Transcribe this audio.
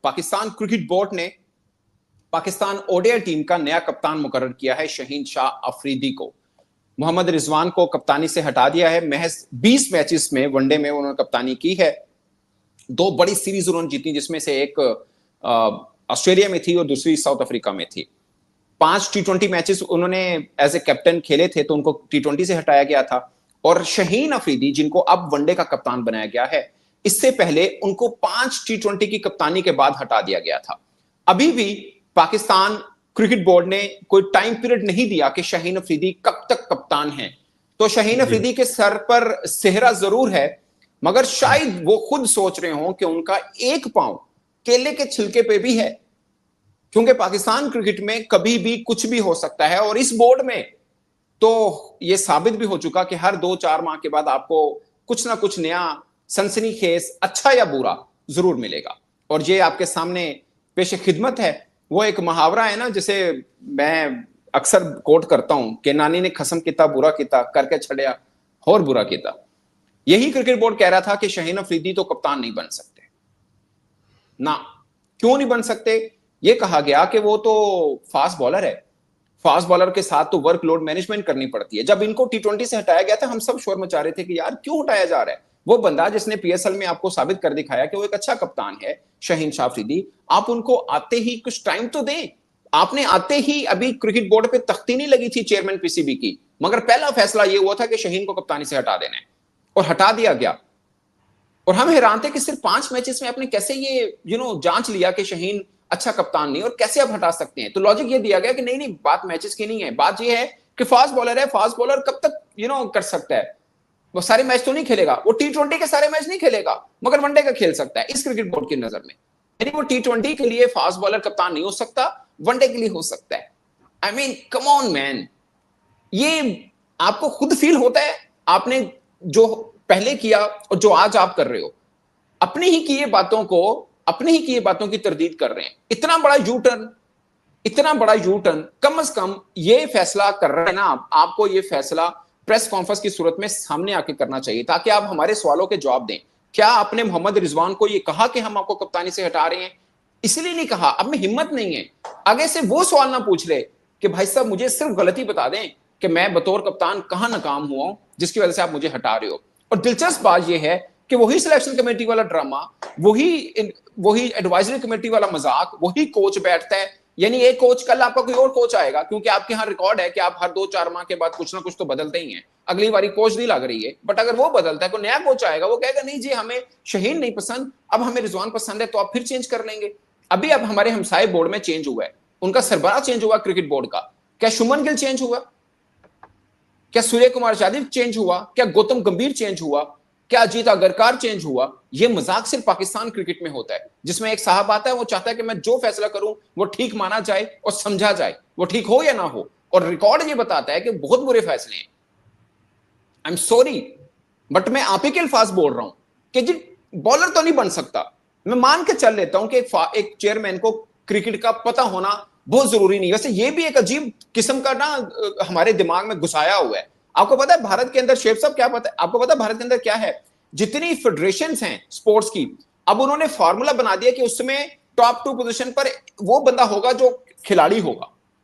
Pakistan cricket board ने Pakistan ODI team का नया कप्तान मुकर्रर किया है शहीन शाह अफरीदी को। मोहम्मद रिजवान को कप्तानी से हटा दिया है। महज 20 मैचेस में वनडे में उन्होंने कप्तानी की है। 2 बड़ी सीरीज उन्होंने जीती, जिसमें से एक ऑस्ट्रेलिया में थी और दूसरी साउथ अफ्रीका में थी। 5 टी20 मैचेस उन्होंने एज ए कैप्टन खेले थे, तो उनको टी20 से हटाया गया था। और शहीन अफरीदी, जिनको अब वनडे का कप्तान बनाया गया है, इससे पहले उनको 5 टी20 की कप्तानी के बाद हटा दिया गया था। अभी भी पाकिस्तान क्रिकेट बोर्ड ने कोई टाइम पीरियड नहीं दिया कि शहीन अफरीदी कब तक कप्तान हैं। तो शहीन अफरीदी के सर पर सेहरा जरूर है, मगर शायद वो खुद सोच रहे हों कि उनका एक पांव केले के छिलके पे भी है, क्योंकि पाकिस्तान क्रिकेट में कभी भी कुछ भी हो सकता है। और इस बोर्ड में तो यह साबित भी हो चुका कि हर 2-4 माह के बाद आपको कुछ ना कुछ नया सनसनीखेज, अच्छा या बुरा, जरूर मिलेगा। और ये आपके सामने पेश खिदमत है। वो एक मुहावरा है ना, जिसे मैं अक्सर कोट करता हूं कि नानी ने खसम किता बुरा किता करके छड़िया और बुरा किता। यही क्रिकेट बोर्ड कह रहा था कि शहीन अफरीदी तो कप्तान नहीं बन सकते ना। क्यों नहीं बन सकते? यह कहा गया कि वो तो फास्ट बॉलर है, फास्ट बॉलर के साथ तो वर्कलोड मैनेजमेंट करनी पड़ती है। जब इनको टी20 से हटाया गया था, हम सब शोर मचा रहे थे कि यार क्यों हटाया जा रहा है। वो बंदा जिसने पीएसएल में आपको साबित कर दिखाया कि वो एक अच्छा कप्तान है, शहीन शाह अफरीदी, आप उनको आते ही कुछ टाइम तो दें। आपने आते ही अभी क्रिकेट बोर्ड पे तख्ती नहीं लगी थी चेयरमैन पीसीबी की, मगर पहला फैसला ये हुआ था कि शहीन को कप्तानी से हटा देना है, और हटा दिया गया। और हम हैरान थे कि सिर्फ 5 मैचेस में आपने कैसे ये जांच लिया कि शहीन अच्छा कप्तान नहीं, और कैसे आप हटा सकते हैं। तो लॉजिक ये दिया गया कि नहीं, बात मैचेस की नहीं है, बात ये है कि फास्ट बॉलर है, फास्ट बॉलर कब तक कर सकता है। वो सारे मैच तो नहीं खेलेगा, वो टी20 के सारे मैच नहीं खेलेगा, मगर वनडे का खेल सकता है इस क्रिकेट बोर्ड की नजर में। यानी वो टी20 के लिए फास्ट बॉलर कप्तान नहीं हो सकता, वनडे के लिए हो सकता है। I mean come on man, ये आपको खुद फील होता है आपने जो पहले किया और जो आज आप कर रहे हो, अपने ही किए बातों की तरदीद कर रहे हैं। इतना बड़ा यू टर्न कम से कम ये फैसला कर रहे हैं ना, आपको ये फैसला प्रेस कॉन्फ्रेंस की सूरत में सामने आके करना चाहिए, ताकि आप हमारे सवालों के जवाब दें। क्या आपने मोहम्मद रिजवान को ये कहा कि हम आपको कप्तानी से हटा रहे हैं? इसलिए नहीं कहा, अब में हिम्मत नहीं है आगे से वो सवाल ना पूछ ले कि भाई साहब मुझे सिर्फ गलती बता दें कि मैं बतौर कप्तान कहां नाकाम हुआ जिसकी वजह से आप मुझे हटा रहे हो। और दिलचस्प बात यह है कि वही सिलेक्शन कमेटी वाला ड्रामा, वही एडवाइजरी कमेटी वाला मजाक, वही कोच बैठता है। यानी एक कोच, कल आपका कोई और कोच आएगा, क्योंकि आपके यहाँ रिकॉर्ड है कि आप हर 2-4 माह के बाद कुछ ना कुछ तो बदलते ही हैं। अगली बारी कोच नहीं लग रही है, बट अगर वो बदलता है, कोई नया कोच आएगा, वो कहेगा नहीं जी हमें शहीन नहीं पसंद, अब हमें रिजवान पसंद है, तो आप फिर चेंज कर लेंगे। अभी अब हमारे हमसाये बोर्ड में चेंज हुआ है, उनका सरबराह चेंज हुआ क्रिकेट बोर्ड का। क्या शुमन गिल चेंज हुआ? क्या सूर्य कुमार यादव चेंज हुआ? क्या गौतम गंभीर चेंज हुआ? क्या अजीत अगरकर चेंज हुआ? यह मजाक सिर्फ पाकिस्तान क्रिकेट में होता है, जिसमें एक साहब आता है, वो चाहता है कि मैं जो फैसला करूं वो ठीक माना जाए और समझा जाए, वो ठीक हो या ना हो। और रिकॉर्ड ये बताता है कि बहुत बुरे फैसले हैं। आई एम सॉरी, बट मैं आप ही के अल्फाज बोल रहा हूं कि जी बॉलर तो नहीं बन सकता। मैं मान के चल लेता हूं कि एक चेयरमैन को क्रिकेट का पता होना बहुत जरूरी नहीं। वैसे ये भी एक अजीब किस्म का ना हमारे दिमाग में घुसाया हुआ है। आपको पता है भारत के अंदर, शेख साहब क्या पता है आपको? पता है भारत के अंदर क्या है? जितनी फेडरेशंस हैं स्पोर्ट्स की, अब उन्होंने फार्मूला बना दिया कि उसमें टॉप 2 पोजीशन पर वो बंदा होगा जो खिलाड़ी होगा।